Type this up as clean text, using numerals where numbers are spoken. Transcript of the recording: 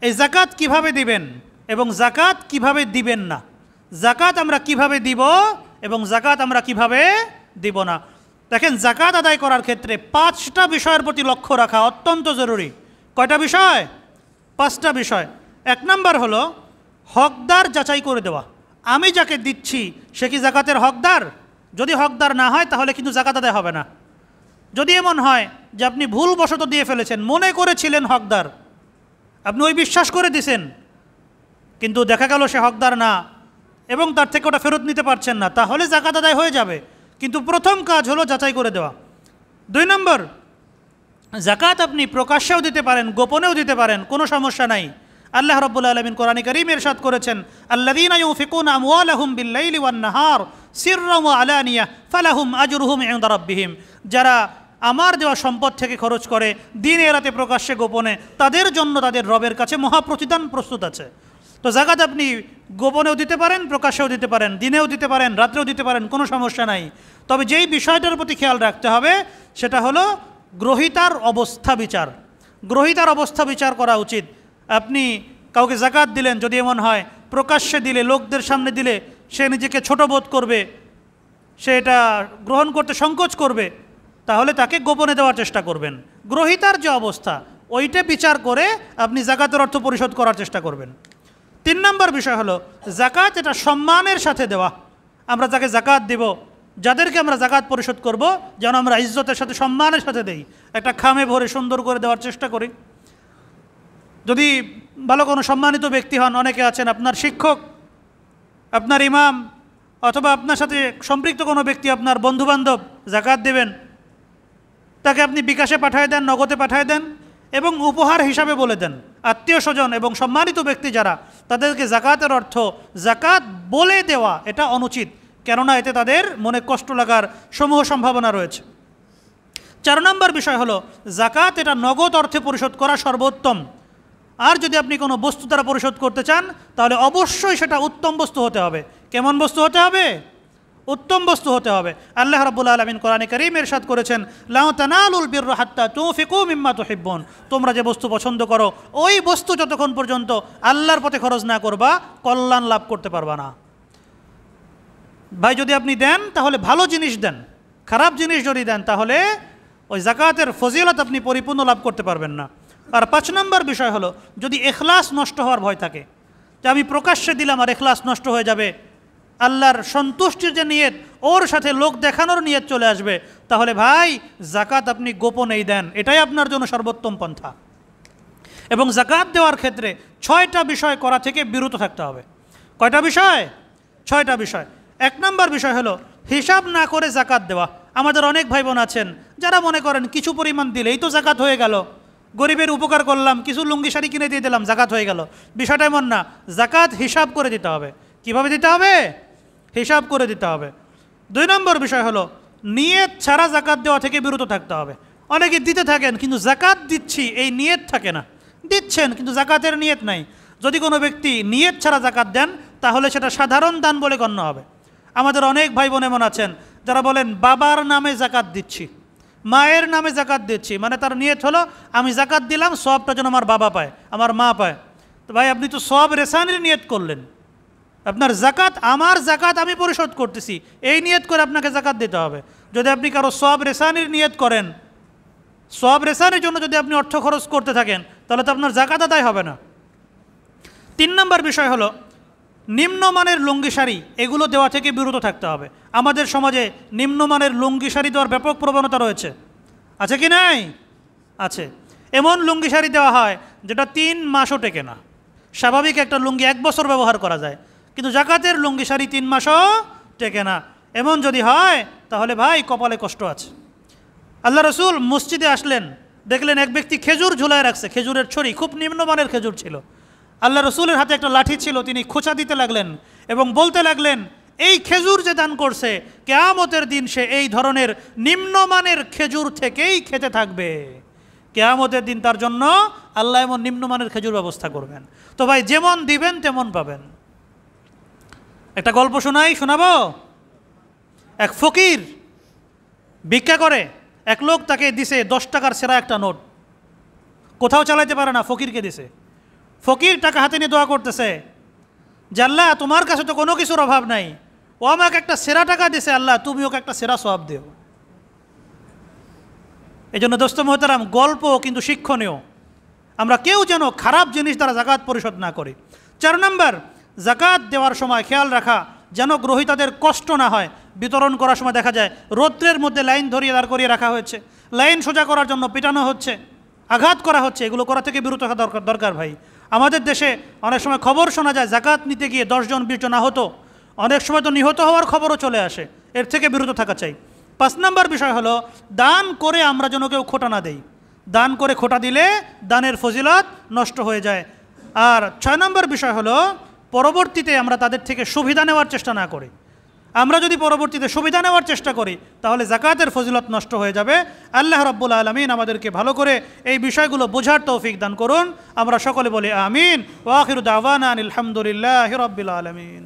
এই জাকাত কিভাবে দিবেন এবং জাকাত কিভাবে দিবেন না, জাকাত আমরা কিভাবে দিব এবং জাকাত আমরা কিভাবে দিব না। দেখেন, জাকাত আদায় করার ক্ষেত্রে 5টা বিষয়ের প্রতি লক্ষ্য রাখা অত্যন্ত জরুরি। কয়টা বিষয়? 5টা বিষয়। 1 নম্বর হলো হকদার যাচাই করে দেওয়া। আমি যাকে দিচ্ছি সে কি জাকাতের হকদার? যদি হকদার না হয় তাহলে কিন্তু জাকাত আদায় হবে না। যদি এমন হয় যে আপনি ভুলবশত দিয়ে ফেলেছেন, মনে করেছিলেন হকদার, আপনি ওই বিশ্বাস করে দিছেন, কিন্তু দেখা গেল সে হকদার না এবং তার থেকে ওটা ফেরত নিতে পারছেন না, তাহলে জাকাত আদায় হয়ে যাবে। কিন্তু প্রথম কাজ হলো যাচাই করে দেওয়া। 2 নম্বর, জাকাত আপনি প্রকাশ্যেও দিতে পারেন, গোপনেও দিতে পারেন, কোনো সমস্যা নাই। আল্লাহ রাব্বুল আলামিন কোরআনে কারীমে ইরশাদ করেছেন, আল্লাযীনা ইউনফিকুনা আমওয়ালাহুম বিল-লাইলি ওয়ান-নাহার সিররান ওয়া আলানিয়া ফালাহুম আজরুহুম ইনদা রাব্বিহিম। যারা আমার দেওয়া সম্পদ থেকে খরচ করে দিনে রাতে প্রকাশ্যে গোপনে, তাদের জন্য তাদের রবের কাছে মহাপ্রতিদান প্রস্তুত আছে। তো জাকাত আপনি গোপনেও দিতে পারেন, প্রকাশ্যেও দিতে পারেন, দিনেও দিতে পারেন, রাত্রেও দিতে পারেন, কোনো সমস্যা নাই। তবে যেই বিষয়টার প্রতি খেয়াল রাখতে হবে সেটা হলো গ্রহীতার অবস্থা বিচার। গ্রহীতার অবস্থা বিচার করা উচিত। আপনি কাউকে জাকাত দিলেন, যদি এমন হয় প্রকাশ্যে দিলে, লোকদের সামনে দিলে সে নিজেকে ছোট বোধ করবে, সে এটা গ্রহণ করতে সংকোচ করবে, তাহলে তাকে গোপনে দেওয়ার চেষ্টা করবেন। গ্রহীতার যে অবস্থা ওইটা বিচার করে আপনি জাকাতের অর্থ পরিশোধ করার চেষ্টা করবেন। 3 নম্বর বিষয় হলো জাকাত এটা সম্মানের সাথে দেওয়া। আমরা যাকে জাকাত দেব, যাদেরকে আমরা জাকাত পরিশোধ করব, যেন আমরা ইজ্জতের সাথে, সম্মানের সাথে দেই, একটা খামে ভরে সুন্দর করে দেওয়ার চেষ্টা করি। যদি ভালো কোনো সম্মানিত ব্যক্তি হন, অনেকে আছেন আপনার শিক্ষক, আপনার ইমাম, অথবা আপনার সাথে সম্পৃক্ত কোনো ব্যক্তি, আপনার বন্ধুবান্ধব, জাকাত দেবেন, তাকে আপনি বিকাশে পাঠিয়ে দেন, নগদে পাঠিয়ে দেন এবং উপহার হিসাবে বলে দেন। আত্মীয় স্বজন এবং সম্মানিত ব্যক্তি যারা, তাদেরকে জাকাতের অর্থ জাকাত বলে দেওয়া এটা অনুচিত, কেননা এতে তাদের মনে কষ্ট লাগার সমূহ সম্ভাবনা রয়েছে। 4 নম্বর বিষয় হলো জাকাত এটা নগদ অর্থে পরিশোধ করা সর্বোত্তম। আর যদি আপনি কোনো বস্তু দ্বারা পরিশোধ করতে চান তাহলে অবশ্যই সেটা উত্তম বস্তু হতে হবে। কেমন বস্তু হতে হবে? উত্তম বস্তু হতে হবে। আল্লাহ রাব্বুল আলামিন কোরআনে কারীমে ইরশাদ করেছেন, লা তানালুল বিররা হাত্তা তুনফিকু মিম্মা তুহিব্বুন। তোমরা যে বস্তু পছন্দ করো ওই বস্তু যতক্ষণ পর্যন্ত আল্লাহর পথে খরচ না করবা, কল্যাণ লাভ করতে পারবা না। ভাই, যদি আপনি দেন তাহলে ভালো জিনিস দেন, খারাপ জিনিস যদি দেন তাহলে ওই জাকাতের ফজিলত আপনি পরিপূর্ণ লাভ করতে পারবেন না। আর 5 নম্বর বিষয় হলো যদি ইখলাস নষ্ট হওয়ার ভয় থাকে, যে আমি প্রকাশ্যে দিলাম আর ইখলাস নষ্ট হয়ে যাবে, আল্লাহর সন্তুষ্টির যে নিয়ত ওর সাথে লোক দেখানোর নিয়ত চলে আসবে, তাহলে ভাই জাকাত আপনি গোপনেই দেন, এটাই আপনার জন্য সর্বোত্তম পন্থা। এবং জাকাত দেওয়ার ক্ষেত্রে 6টা বিষয় করা থেকে বিরত থাকতে হবে। কয়টা বিষয়? 6টা বিষয়। 1 নম্বর বিষয় হলো হিসাব না করে জাকাত দেওয়া। আমাদের অনেক ভাই বোন আছেন যারা মনে করেন কিছু পরিমাণ দিলেই তো জাকাত হয়ে গেল, গরিবের উপকার করলাম, কিছু লুঙ্গি শাড়ি কিনে দিয়ে দিলাম, জাকাত হয়ে গেল। বিষয়টা এমন না, জাকাত হিসাব করে দিতে হবে। কিভাবে দিতে হবে? হিসাব করে দিতে হবে। 2 নম্বর বিষয় হলো নিয়ত ছাড়া জাকাত দেওয়া থেকে বিরত থাকতে হবে। অনেকে দিতে থাকেন কিন্তু জাকাত দিচ্ছি এই নিয়ত থাকে না, দিচ্ছেন কিন্তু জাকাতের নিয়ত নাই। যদি কোনো ব্যক্তি নিয়ত ছাড়া জাকাত দেন তাহলে সেটা সাধারণ দান বলে গণ্য হবে। আমাদের অনেক ভাই বোন এমন আছেন যারা বলেন বাবার নামে জাকাত দিচ্ছি, মায়ের নামে জাকাত দিচ্ছি, মানে তার নিয়ত হলো আমি জাকাত দিলাম, সবটা যেন আমার বাবা পায়, আমার মা পায়। তো ভাই আপনি তো সব রেসানির নিয়ত করলেন, আপনার জাকাত, আমার জাকাত আমি পরিশোধ করতেছি, এই নিয়ত করে আপনাকে জাকাত দিতে হবে। যদি আপনি কারো সব রেসানির নিয়ত করেন, সব রেসানির জন্য যদি আপনি অর্থ খরচ করতে থাকেন তাহলে তো আপনার জাকাত আদায় হবে না। 3 নম্বর বিষয় হলো নিম্নমানের লুঙ্গি শাড়ি এগুলো দেওয়া থেকে বিরত থাকতে হবে। আমাদের সমাজে নিম্নমানের লুঙ্গি শাড়ি দেওয়ার ব্যাপক প্রবণতা রয়েছে, আছে কি নাই? আছে। এমন লুঙ্গি শাড়ি দেওয়া হয় যেটা 3 মাসও টেকে না। স্বাভাবিক একটা লুঙ্গি 1 বছর ব্যবহার করা যায়, কিন্তু জাকাতের লুঙ্গি শাড়ি 3 মাসও টেকে না। এমন যদি হয় তাহলে ভাই কপালে কষ্ট আছে। আল্লাহ রসুল মসজিদে আসলেন, দেখলেন এক ব্যক্তি খেজুর ঝুলায় রাখছে, খেজুরের ছড়ি, খুব নিম্নমানের খেজুর ছিল। আল্লাহ রসুলের হাতে একটা লাঠি ছিল, তিনি খোঁচা দিতে লাগলেন এবং বলতে লাগলেন, এই খেজুর যে দান করছে কিয়ামতের দিন সে এই ধরনের নিম্নমানের খেজুর থেকেই খেতে থাকবে। কিয়ামতের দিন তার জন্য আল্লাহ এমন নিম্নমানের খেজুর ব্যবস্থা করবেন। তো ভাই যেমন দিবেন তেমন পাবেন। একটা গল্প শোনাবো। এক ফকির ভিক্ষা করে, এক লোক তাকে দিছে 10 টাকার সেরা একটা নোট, কোথাও চালাইতে পারে না, ফকিরকে দিছে। ফকির টাকা হাতে নিয়ে দোয়া করতেছে যে আল্লাহ তোমার কাছে তো কোনো কিছুর অভাব নাই, ও আমাকে একটা সেরা টাকা দিছে, আল্লাহ তুমি ওকে একটা সেরা সওয়াব দিও। এই জন্য দোস্ত মোহতারাম, গল্প কিন্তু শিক্ষণীয়। আমরা কেউ যেন খারাপ জিনিস দ্বারা জাকাত পরিশোধ না করি। 4 নম্বর, জাকাত দেওয়ার সময় খেয়াল রাখা যেন গ্রহীতাদের কষ্ট না হয়। বিতরণ করার সময় দেখা যায় রৌদ্রের মধ্যে লাইন ধরিয়ে দাঁড় করিয়ে রাখা হয়েছে, লাইন সোজা করার জন্য পিটানো হচ্ছে, আঘাত করা হচ্ছে। এগুলো করা থেকে বিরত থাকা দরকার ভাই। আমাদের দেশে অনেক সময় খবর শোনা যায় জাকাত নিতে গিয়ে 10 জন 20 জন আহত, অনেক সময় তো নিহত হওয়ার খবরও চলে আসে। এর থেকে বিরত থাকা চাই। 5 নম্বর বিষয় হলো দান করে আমরা যেন কেউ খোটা না দেই। দান করে খোটা দিলে দানের ফজিলত নষ্ট হয়ে যায়। আর 6 নম্বর বিষয় হলো পরবর্তীতে আমরা তাদের থেকে সুবিধা নেওয়ার চেষ্টা না করি। আমরা যদি পরবর্তীতে সুবিধা নেওয়ার চেষ্টা করি তাহলে জাকাতের ফজিলত নষ্ট হয়ে যাবে। আল্লাহ রাব্বুল আলামিন আমাদেরকে ভালো করে এই বিষয়গুলো বোঝার তৌফিক দান করুন। আমরা সকলে বলি আমিন। ওয়া আখিরু দাওয়ানা আনিল হামদুলিল্লাহি রাব্বিল আলামিন।